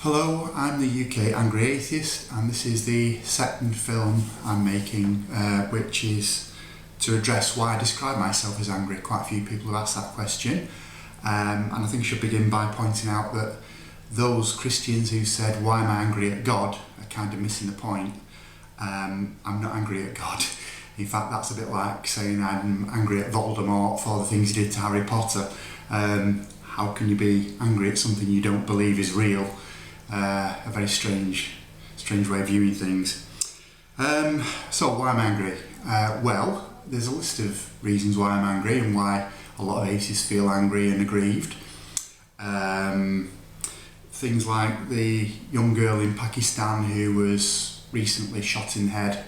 Hello, I'm the UK Angry Atheist, and this is the second film I'm making, which is to address why I describe myself as angry. Quite a few people have asked that question, and I think I should begin by pointing out that those Christians who said, "Why am I angry at God?" are kind of missing the point. I'm not angry at God. In fact, that's a bit like saying I'm angry at Voldemort for the things he did to Harry Potter. How can you be angry at something you don't believe is real? A very strange way of viewing things. So why am I angry? Well, there's a list of reasons why I'm angry and why a lot of atheists feel angry and aggrieved. Things like the young girl in Pakistan who was recently shot in the head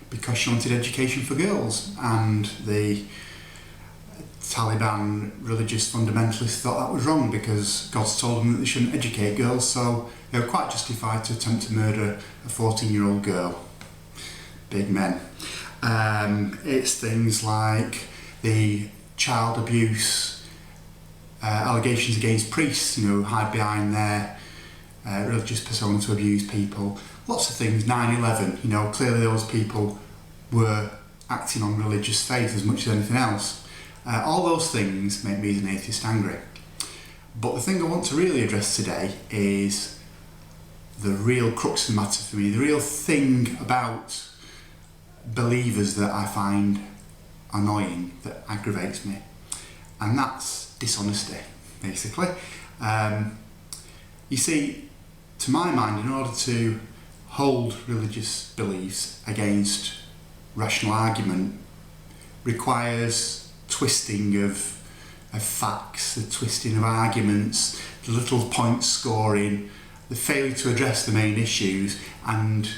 because she wanted education for girls, and the Taliban religious fundamentalists thought that was wrong because God's told them that they shouldn't educate girls, so they were quite justified to attempt to murder a 14-year-old girl. Big men. It's things like the child abuse allegations against priests, hide behind their religious persona to abuse people. Lots of things. 9/11, clearly those people were acting on religious faith as much as anything else. All those things make me as an atheist angry. But the thing I want to really address today is the real crux of the matter for me, the real thing about believers that I find annoying, that aggravates me, and that's dishonesty, basically. You see, to my mind, in order to hold religious beliefs against rational argument requires twisting of facts, the twisting of arguments, the little point scoring, the failure to address the main issues, and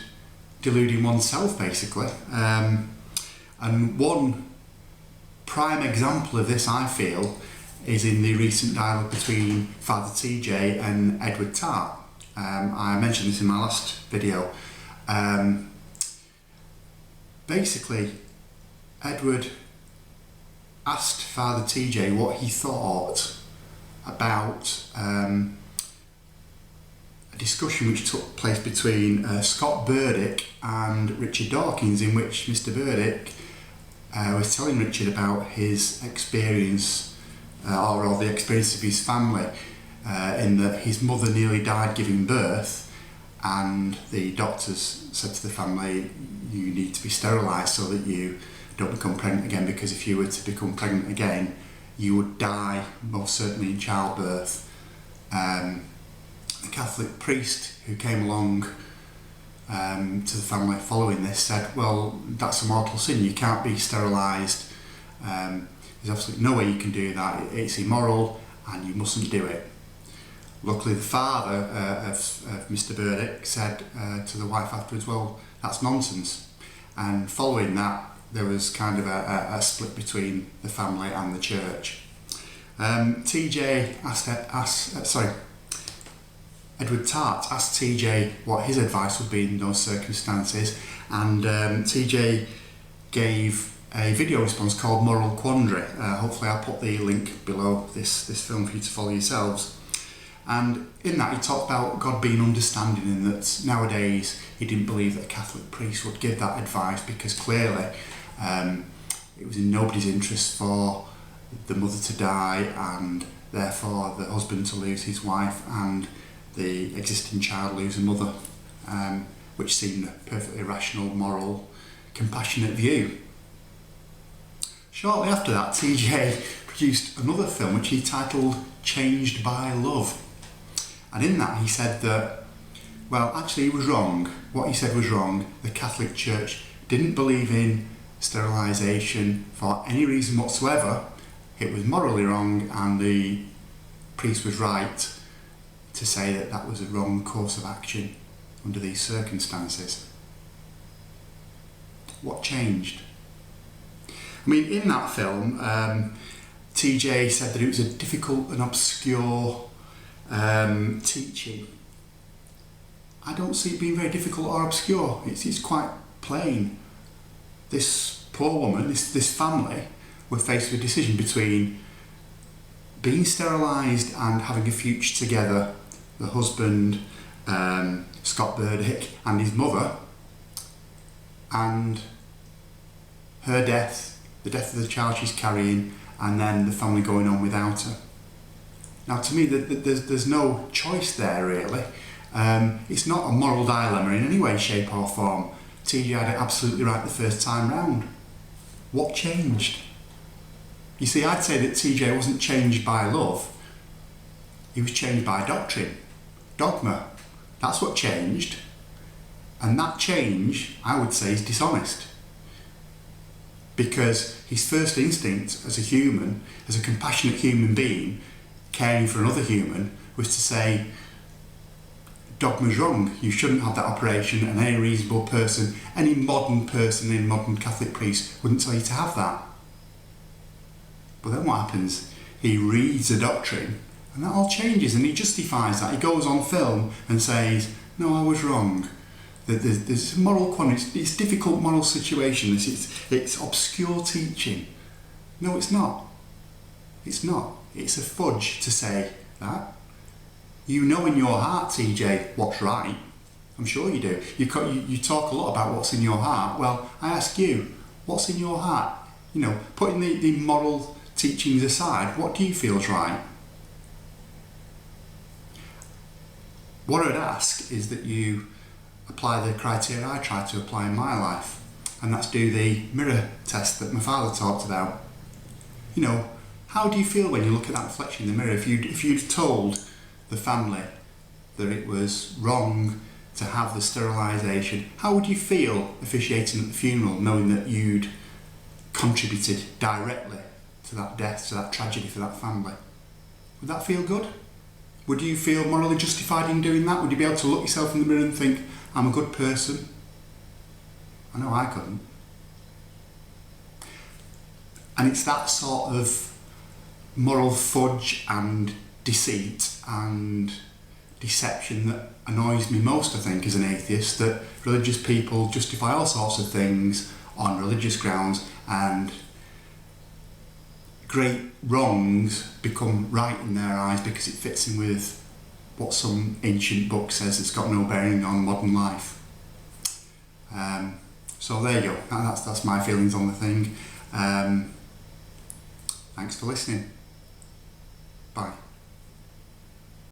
deluding oneself, basically. And one prime example of this, I feel, is in the recent dialogue between Father TJ and Edward Tart. I mentioned this in my last video. Basically, Edward asked Father TJ what he thought about a discussion which took place between Scott Burdick and Richard Dawkins, in which Mr. Burdick was telling Richard about his experience, or the experience of his family, in that his mother nearly died giving birth, and the doctors said to the family, "You need to be sterilised so that you don't become pregnant again, because if you were to become pregnant again, you would die, most certainly in childbirth." The Catholic priest who came along to the family following this said, "Well, that's a mortal sin, you can't be sterilised, there's absolutely no way you can do that, it's immoral and you mustn't do it." Luckily the father of Mr. Burdick said to the wife afterwards, "Well, that's nonsense." And following that, there was kind of a split between the family and the church. Edward Tart asked TJ what his advice would be in those circumstances, and TJ gave a video response called Moral Quandary. Hopefully I'll put the link below this film for you to follow yourselves. And in that he talked about God being understanding, and that nowadays he didn't believe that a Catholic priest would give that advice because clearly it was in nobody's interest for the mother to die and therefore the husband to lose his wife and the existing child lose a mother, which seemed a perfectly rational, moral, compassionate view. Shortly after that, TJ produced another film which he titled Changed by Love. And in that he said that, well, actually he was wrong. What he said was wrong. The Catholic Church didn't believe in sterilisation for any reason whatsoever. It was morally wrong, and the priest was right to say that that was a wrong course of action under these circumstances. What changed? I mean, in that film, TJ said that it was a difficult and obscure teaching. I don't see it being very difficult or obscure. It's quite plain. This poor woman, this family, were faced with a decision between being sterilised and having a future together the husband, Scott Burdick, and his mother, and her death, the death of the child she's carrying, and then the family going on without her. Now, to me, there's no choice there, really. It's not a moral dilemma in any way, shape or form. TJ had it absolutely right the first time round. What changed? You see, I'd say that TJ wasn't changed by love. He was changed by doctrine, dogma. That's what changed. And that change, I would say, is dishonest. Because his first instinct as a human, as a compassionate human being, caring for another human, was to say, dogma's wrong, you shouldn't have that operation, and any reasonable person, any modern person, any modern Catholic priest wouldn't tell you to have that. But then what happens? He reads a doctrine, and that all changes, and he justifies that. He goes on film and says, no, I was wrong. There's moral quandary, it's difficult moral situation, it's obscure teaching. No, it's not. It's not. It's a fudge to say that. You know in your heart, TJ, what's right. I'm sure you do. You talk a lot about what's in your heart. Well, I ask you, what's in your heart? You know, putting the moral teachings aside, what do you feel is right? What I'd ask is that you apply the criteria I try to apply in my life, and that's do the mirror test that my father talked about. You know, how do you feel when you look at that reflection in the mirror? If you'd told the family that it was wrong to have the sterilisation, how would you feel officiating at the funeral, knowing that you'd contributed directly to that death, to that tragedy for that family? Would that feel good? Would you feel morally justified in doing that? Would you be able to look yourself in the mirror and think, I'm a good person? I know I couldn't. And it's that sort of moral fudge and deceit and deception that annoys me most, I think, as an atheist, that religious people justify all sorts of things on religious grounds, and great wrongs become right in their eyes because it fits in with what some ancient book says that's got no bearing on modern life. So there you go, that's my feelings on the thing. Thanks for listening. Bye.